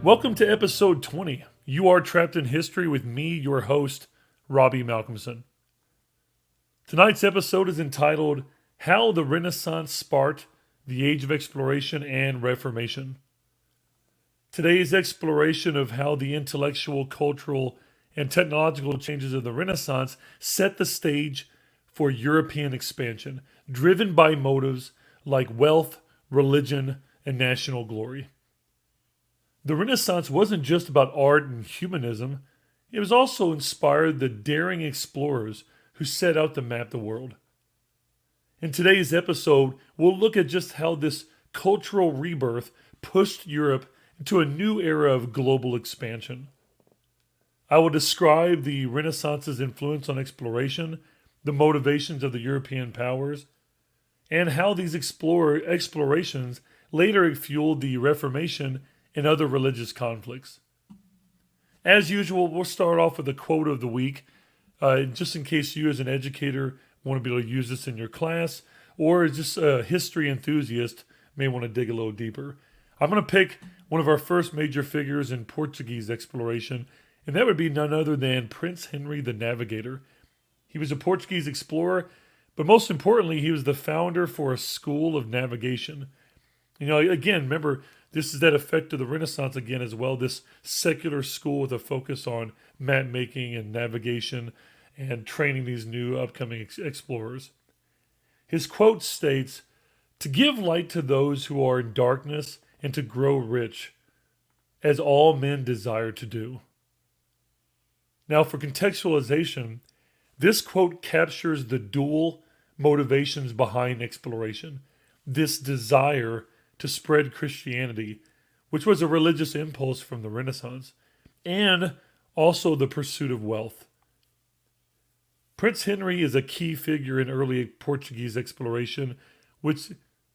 Welcome to episode 20. You are trapped in history with me, your host, Robbie Malcolmson. Tonight's episode is entitled How the Renaissance Sparked the Age of Exploration and Reformation. Today's exploration of how the intellectual, cultural, and technological changes of the Renaissance set the stage for European expansion, driven by motives like wealth, religion, and national glory. The Renaissance wasn't just about art and humanism, it was also inspired the daring explorers who set out to map the world. In today's episode, we'll look at just how this cultural rebirth pushed Europe into a new era of global expansion. I will describe the Renaissance's influence on exploration, the motivations of the European powers, and how these explorations later fueled the Reformation and other religious conflicts. As usual, we'll start off with a quote of the week, just in case you as an educator want to be able to use this in your class, or just a history enthusiast may want to dig a little deeper. I'm going to pick one of our first major figures in Portuguese exploration, and that would be none other than Prince Henry the Navigator. He was a Portuguese explorer, but most importantly, he was the founder for a school of navigation. Again, remember, this is that effect of the Renaissance again as well, this secular school with a focus on map making and navigation and training these new upcoming explorers. His quote states, "To give light to those who are in darkness and to grow rich, as all men desire to do." Now for contextualization, this quote captures the dual motivations behind exploration. This desire to spread Christianity, which was a religious impulse from the Renaissance, and also the pursuit of wealth. Prince Henry is a key figure in early Portuguese exploration, which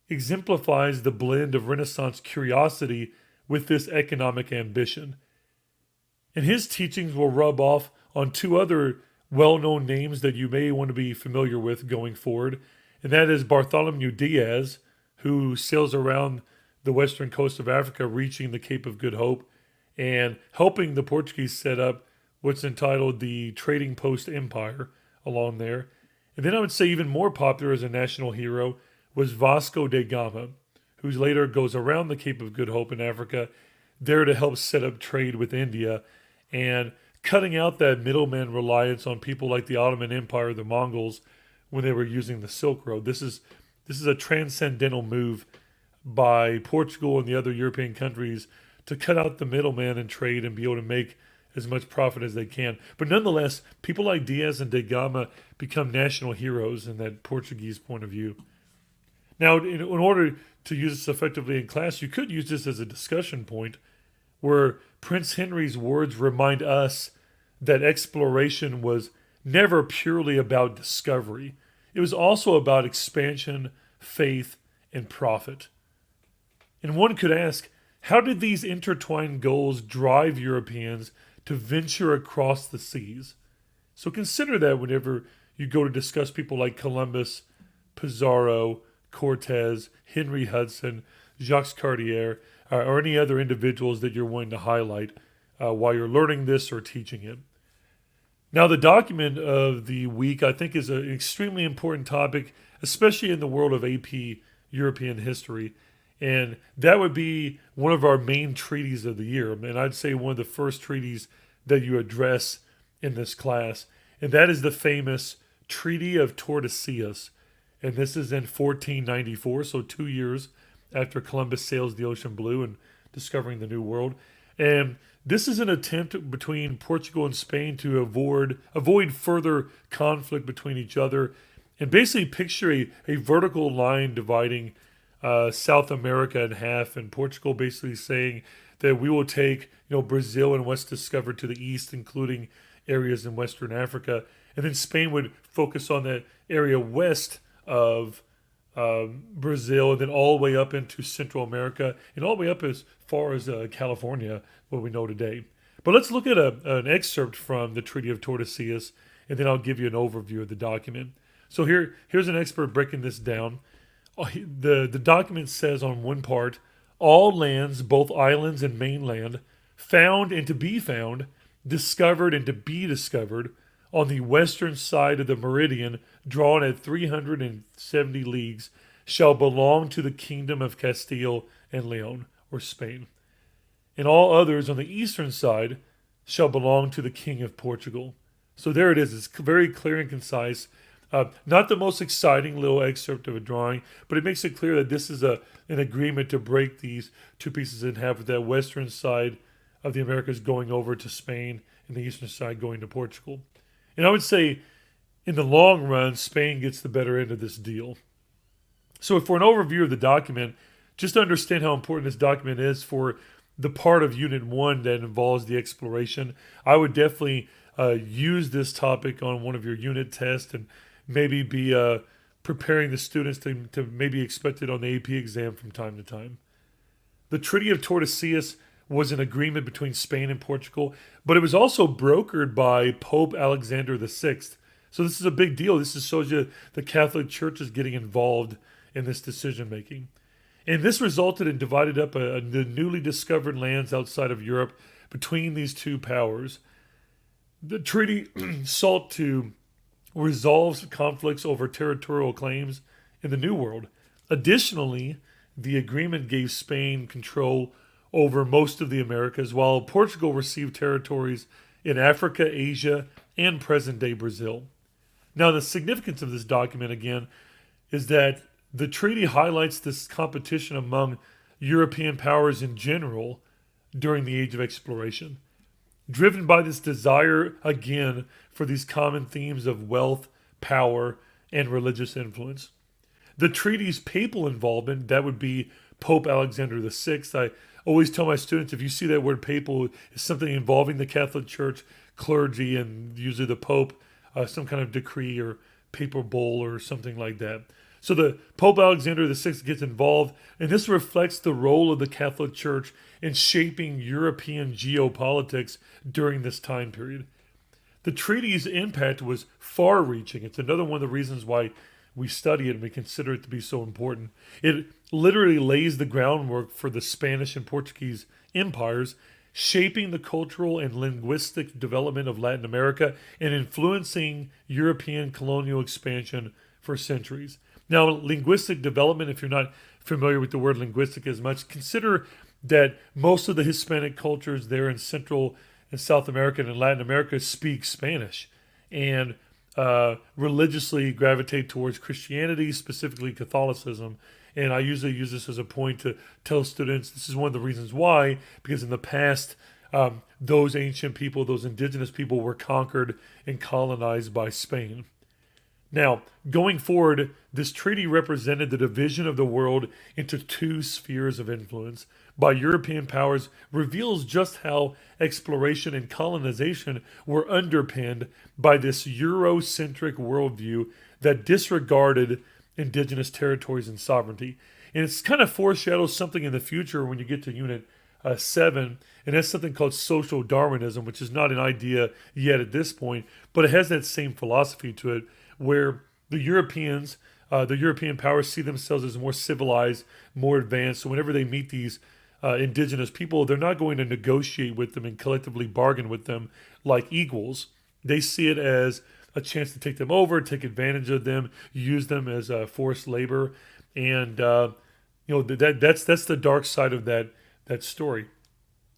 exemplifies the blend of Renaissance curiosity with this economic ambition. And his teachings will rub off on two other well-known names that you may want to be familiar with going forward, and that is Bartholomew Diaz, who sails around the western coast of Africa, reaching the Cape of Good Hope, and helping the Portuguese set up what's entitled the Trading Post Empire along there. And then I would say even more popular as a national hero was Vasco da Gama, who later goes around the Cape of Good Hope in Africa, there to help set up trade with India, and cutting out that middleman reliance on people like the Ottoman Empire, the Mongols, when they were using the Silk Road. This is a transcendental move by Portugal and the other European countries to cut out the middleman in trade and be able to make as much profit as they can. But nonetheless, people like Diaz and da Gama become national heroes in that Portuguese point of view. Now, in order to use this effectively in class, you could use this as a discussion point where Prince Henry's words remind us that exploration was never purely about discovery. It was also about expansion, faith, and profit. And one could ask, how did these intertwined goals drive Europeans to venture across the seas? So consider that whenever you go to discuss people like Columbus, Pizarro, Cortez, Henry Hudson, Jacques Cartier, or any other individuals that you're wanting to highlight while you're learning this or teaching it. Now, the document of the week, I think, is an extremely important topic, especially in the world of AP European history. And that would be one of our main treaties of the year. And I'd say one of the first treaties that you address in this class. And that is the famous Treaty of Tordesillas. And this is in 1494, so 2 years after Columbus sails the ocean blue and discovering the New World. And this is an attempt between Portugal and Spain to avoid further conflict between each other, and basically picture a vertical line dividing South America in half, and Portugal basically saying that we will take Brazil and what's discovered to the east, including areas in Western Africa, and then Spain would focus on that area west of Brazil, and then all the way up into Central America, and all the way up as far as California, what we know today. But let's look at an excerpt from the Treaty of Tordesillas, and then I'll give you an overview of the document. So here's an expert breaking this down. The document says on one part, all lands, both islands and mainland, found and to be found, discovered and to be discovered on the western side of the meridian drawn at 370 leagues shall belong to the kingdom of Castile and Leon, or Spain. And all others on the eastern side shall belong to the King of Portugal. So there it is. It's very clear and concise. Not the most exciting little excerpt of a drawing, but it makes it clear that this is an agreement to break these two pieces in half, with that western side of the Americas going over to Spain and the eastern side going to Portugal. And I would say in the long run, Spain gets the better end of this deal. So for an overview of the document, just to understand how important this document is for the part of Unit 1 that involves the exploration, I would definitely use this topic on one of your unit tests and maybe be preparing the students to maybe expect it on the AP exam from time to time. The Treaty of Tordesillas was an agreement between Spain and Portugal, but it was also brokered by Pope Alexander VI. So this is a big deal. This shows you the Catholic Church is getting involved in this decision making. And this resulted in divided up the newly discovered lands outside of Europe between these two powers. The treaty sought to resolve conflicts over territorial claims in the New World. Additionally, the agreement gave Spain control over most of the Americas, while Portugal received territories in Africa, Asia, and present-day Brazil. Now, the significance of this document, again, is that the treaty highlights this competition among European powers in general during the Age of Exploration, driven by this desire, again, for these common themes of wealth, power, and religious influence. The treaty's papal involvement, that would be Pope Alexander VI. I always tell my students, if you see that word papal, it's something involving the Catholic Church, clergy, and usually the Pope, some kind of decree or papal bull or something like that. So the Pope Alexander VI gets involved, and this reflects the role of the Catholic Church in shaping European geopolitics during this time period. The treaty's impact was far-reaching. It's another one of the reasons why we study it and we consider it to be so important. It literally lays the groundwork for the Spanish and Portuguese empires, shaping the cultural and linguistic development of Latin America and influencing European colonial expansion for centuries. Now, linguistic development, if you're not familiar with the word linguistic as much, consider that most of the Hispanic cultures there in Central and South America and Latin America speak Spanish and religiously gravitate towards Christianity, specifically Catholicism. And I usually use this as a point to tell students this is one of the reasons why, because in the past, those ancient people, those indigenous people were conquered and colonized by Spain. Now, going forward, this treaty represented the division of the world into two spheres of influence by European powers, reveals just how exploration and colonization were underpinned by this Eurocentric worldview that disregarded indigenous territories and sovereignty. And it's kind of foreshadows something in the future when you get to Unit 7, and that's something called social Darwinism, which is not an idea yet at this point, but it has that same philosophy to it, where the European powers see themselves as more civilized, more advanced. So whenever they meet these indigenous people, they're not going to negotiate with them and collectively bargain with them like equals. They see it as a chance to take them over, take advantage of them, use them as forced labor, and that's the dark side of that story.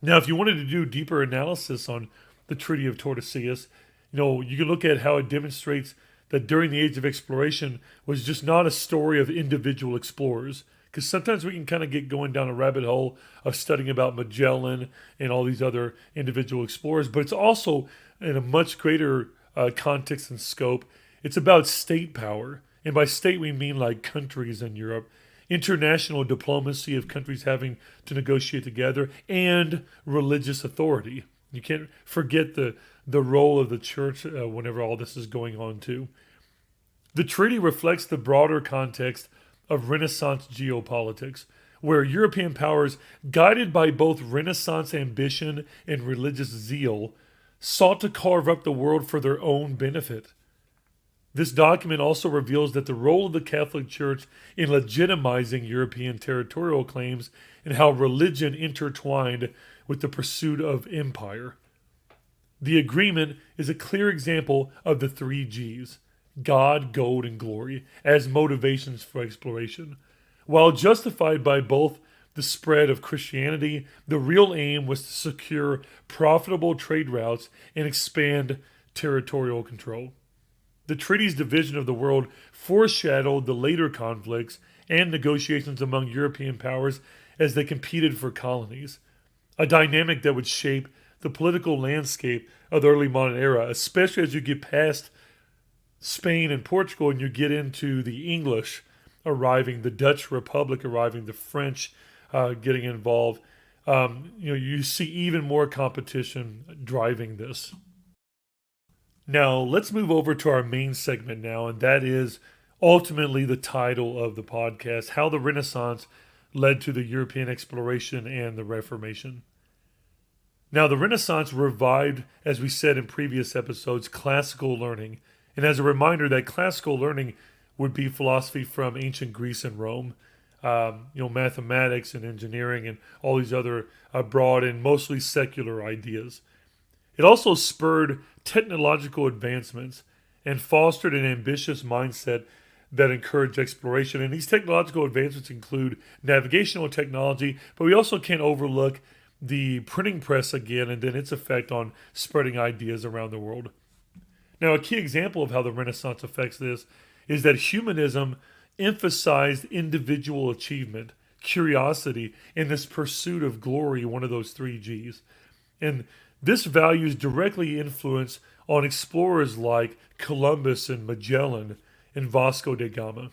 Now, if you wanted to do deeper analysis on the Treaty of Tordesillas, you can look at how it demonstrates that during the Age of Exploration was just not a story of individual explorers. Because sometimes we can kind of get going down a rabbit hole of studying about Magellan and all these other individual explorers, but it's also in a much greater context and scope. It's about state power. And by state, we mean like countries in Europe, international diplomacy of countries having to negotiate together, and religious authority. You can't forget the role of the church whenever all this is going on too. The treaty reflects the broader context of Renaissance geopolitics, where European powers, guided by both Renaissance ambition and religious zeal, sought to carve up the world for their own benefit. This document also reveals that the role of the Catholic Church in legitimizing European territorial claims and how religion intertwined with the pursuit of empire. The agreement is a clear example of the three G's: God, gold, and glory, as motivations for exploration. While justified by both the spread of Christianity, the real aim was to secure profitable trade routes and expand territorial control. The treaty's division of the world foreshadowed the later conflicts and negotiations among European powers as they competed for colonies, a dynamic that would shape the political landscape of the early modern era, especially as you get past Spain and Portugal and you get into the English arriving, the Dutch Republic arriving, the French getting involved. You see even more competition driving this. Now, let's move over to our main segment now, and that is ultimately the title of the podcast: How the Renaissance Led to the European Exploration and the Reformation. Now, the Renaissance revived, as we said in previous episodes, classical learning. And as a reminder, that classical learning would be philosophy from ancient Greece and Rome, mathematics and engineering and all these other broad and mostly secular ideas. It also spurred technological advancements and fostered an ambitious mindset that encouraged exploration. And these technological advancements include navigational technology, but we also can't overlook the printing press again and then its effect on spreading ideas around the world. Now, a key example of how the Renaissance affects this is that humanism emphasized individual achievement, curiosity, and this pursuit of glory, one of those three G's. And this values directly influence on explorers like Columbus and Magellan and Vasco da Gama.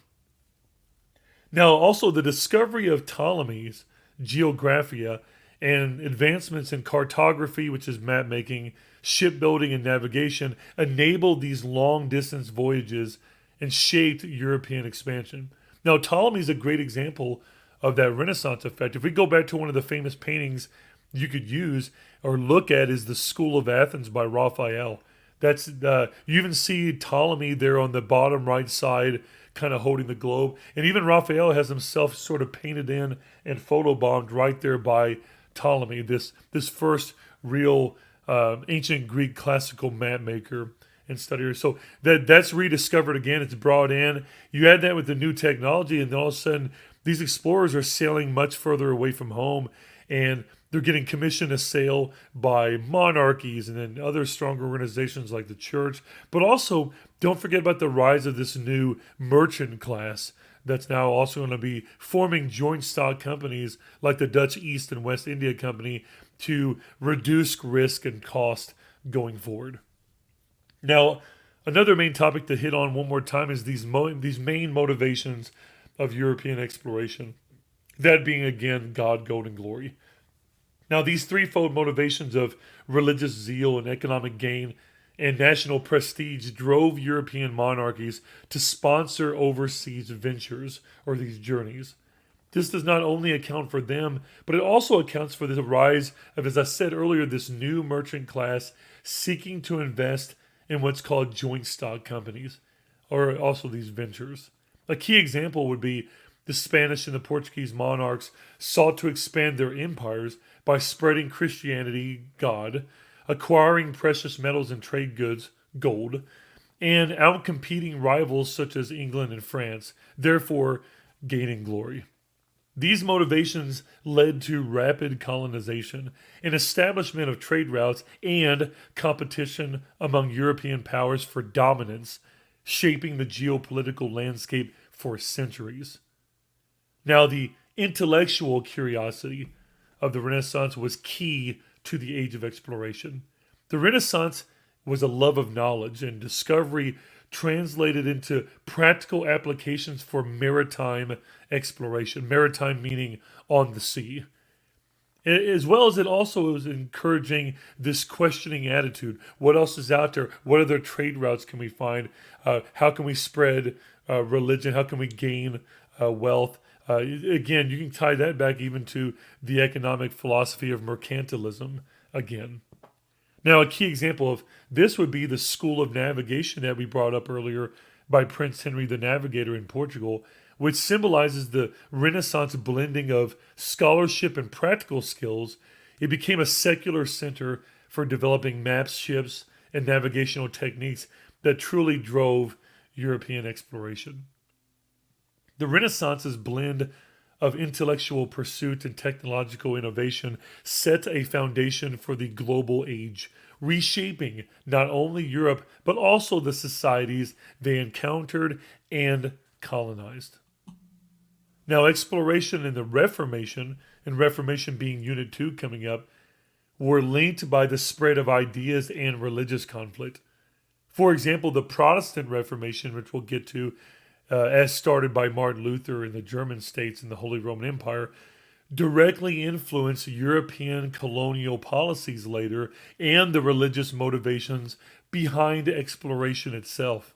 Now, also the discovery of Ptolemy's Geographia and advancements in cartography, which is map making, shipbuilding, and navigation, enabled these long-distance voyages and shaped European expansion. Now, Ptolemy is a great example of that Renaissance effect. If we go back to one of the famous paintings you could use or look at is the School of Athens by Raphael. That's you even see Ptolemy there on the bottom right side, kind of holding the globe, and even Raphael has himself sort of painted in and photobombed right there by Ptolemy, this first real ancient Greek classical map maker and studier. So that's rediscovered again. It's brought in. You add that with the new technology, and then all of a sudden these explorers are sailing much further away from home, and they're getting commissioned to sail by monarchies and then other stronger organizations like the church. But also, don't forget about the rise of this new merchant class that's now also going to be forming joint stock companies like the Dutch East and West India Company to reduce risk and cost going forward. Now, another main topic to hit on one more time is these main motivations of European exploration. That being, again, God, gold, and glory. Now, these threefold motivations of religious zeal and economic gain and national prestige drove European monarchies to sponsor overseas ventures or these journeys. This does not only account for them, but it also accounts for the rise of, as I said earlier, this new merchant class seeking to invest in what's called joint stock companies, or also these ventures. A key example would be the Spanish and the Portuguese monarchs sought to expand their empires by spreading Christianity, God, acquiring precious metals and trade goods, gold, and outcompeting rivals such as England and France, therefore gaining glory. These motivations led to rapid colonization, an establishment of trade routes, and competition among European powers for dominance, shaping the geopolitical landscape for centuries. Now, the intellectual curiosity of the Renaissance was key to the age of exploration. The Renaissance was a love of knowledge and discovery translated into practical applications for maritime exploration, maritime meaning on the sea. As well as it also was encouraging this questioning attitude. What else is out there? What other trade routes can we find? How can we spread religion? How can we gain wealth? Again, you can tie that back even to the economic philosophy of mercantilism again. Now, a key example of this would be the School of Navigation that we brought up earlier by Prince Henry the Navigator in Portugal, which symbolizes the Renaissance blending of scholarship and practical skills It became a secular center for developing maps, ships, and navigational techniques that truly drove European exploration. The Renaissance's blend of intellectual pursuit and technological innovation set a foundation for the global age, reshaping not only Europe but also the societies they encountered and colonized. Now, exploration in the Reformation, and Reformation being Unit 2 coming up, were linked by the spread of ideas and religious conflict. For example, the Protestant Reformation, which we'll get to, as started by Martin Luther in the German states in the Holy Roman Empire, directly influenced European colonial policies later and the religious motivations behind exploration itself.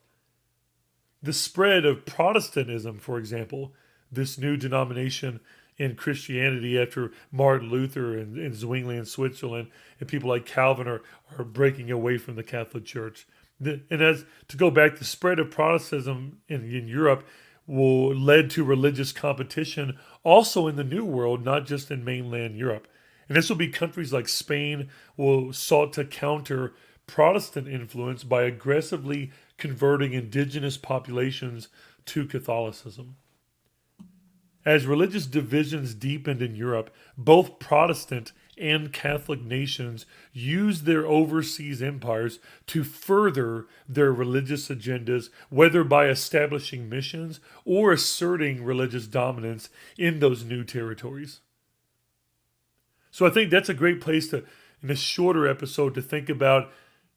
The spread of Protestantism, for example, this new denomination in Christianity after Martin Luther and Zwingli in Switzerland, and people like Calvin are breaking away from the Catholic Church. And as to go back, the spread of Protestantism in Europe led to religious competition also in the New World, not just in mainland Europe. And this will be countries like Spain will sought to counter Protestant influence by aggressively converting indigenous populations to Catholicism. As religious divisions deepened in Europe, both Protestant and Catholic nations used their overseas empires to further their religious agendas, whether by establishing missions or asserting religious dominance in those new territories. So I think that's a great place to, in this shorter episode, to think about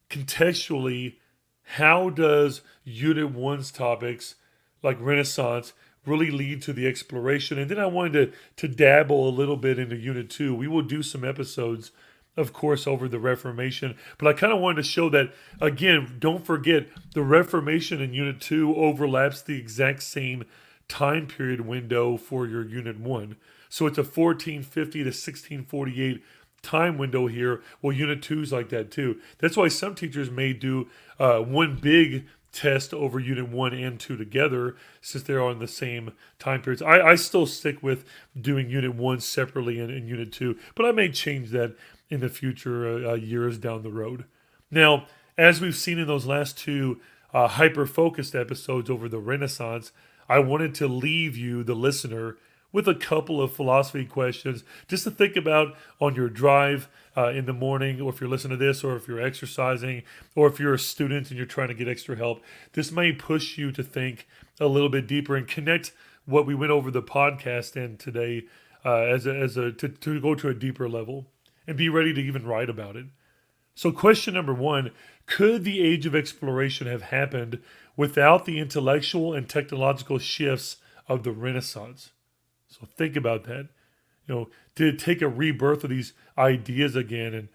contextually how does Unit 1's topics like Renaissance really lead to the exploration. And then I wanted to dabble a little bit into Unit 2. We will do some episodes, of course, over the Reformation. But I kind of wanted to show that, again, don't forget, the Reformation in Unit 2 overlaps the exact same time period window for your Unit 1. So it's a 1450 to 1648 time window here. Well, Unit 2 is like that too. That's why some teachers may do one big test over Unit 1 and 2 together, since they're on the same time periods. I still stick with doing Unit 1 separately in Unit 2, but I may change that in the future years down the road. Now, as we've seen in those last two hyper-focused episodes over the Renaissance, I wanted to leave you, the listener, with a couple of philosophy questions just to think about on your drive in the morning, or if you're listening to this, or if you're exercising, or if you're a student and you're trying to get extra help. This may push you to think a little bit deeper and connect what we went over the podcast in today to go to a deeper level and be ready to even write about it. So question number 1, could the age of exploration have happened without the intellectual and technological shifts of the Renaissance? So think about that. Did it take a rebirth of these ideas again and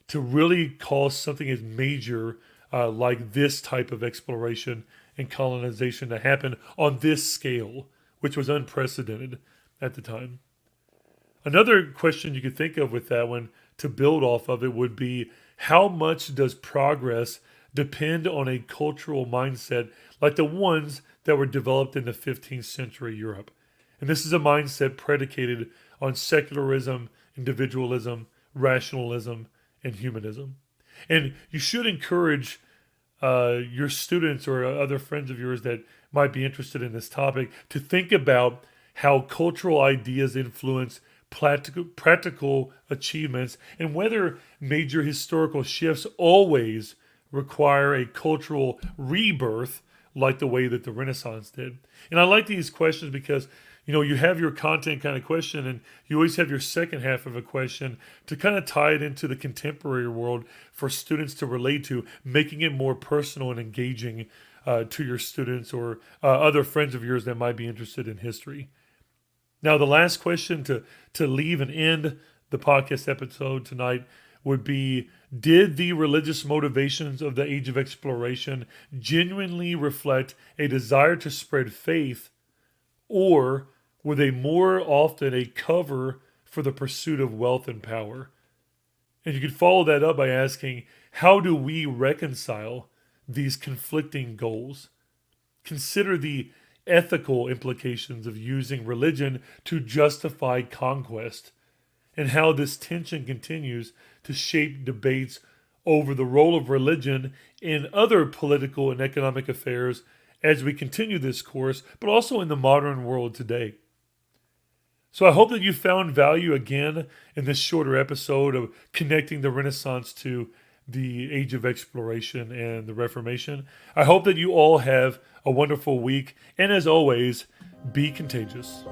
to really cause something as major like this type of exploration and colonization to happen on this scale, which was unprecedented at the time? Another question you could think of with that one to build off of it would be, how much does progress depend on a cultural mindset like the ones that were developed in the 15th century Europe? And this is a mindset predicated on secularism, individualism, rationalism, and humanism. And you should encourage your students or other friends of yours that might be interested in this topic to think about how cultural ideas influence practical achievements and whether major historical shifts always require a cultural rebirth like the way that the Renaissance did. And I like these questions because you have your content kind of question, and you always have your second half of a question to kind of tie it into the contemporary world for students to relate to, making it more personal and engaging to your students or other friends of yours that might be interested in history. Now, the last question to leave and end the podcast episode tonight would be, did the religious motivations of the Age of Exploration genuinely reflect a desire to spread faith, or were they more often a cover for the pursuit of wealth and power? And you could follow that up by asking, how do we reconcile these conflicting goals? Consider the ethical implications of using religion to justify conquest. and how this tension continues to shape debates over the role of religion in other political and economic affairs as we continue this course, but also in the modern world today. So I hope that you found value again in this shorter episode of connecting the Renaissance to the Age of Exploration and the Reformation. I hope that you all have a wonderful week, and as always, be contagious.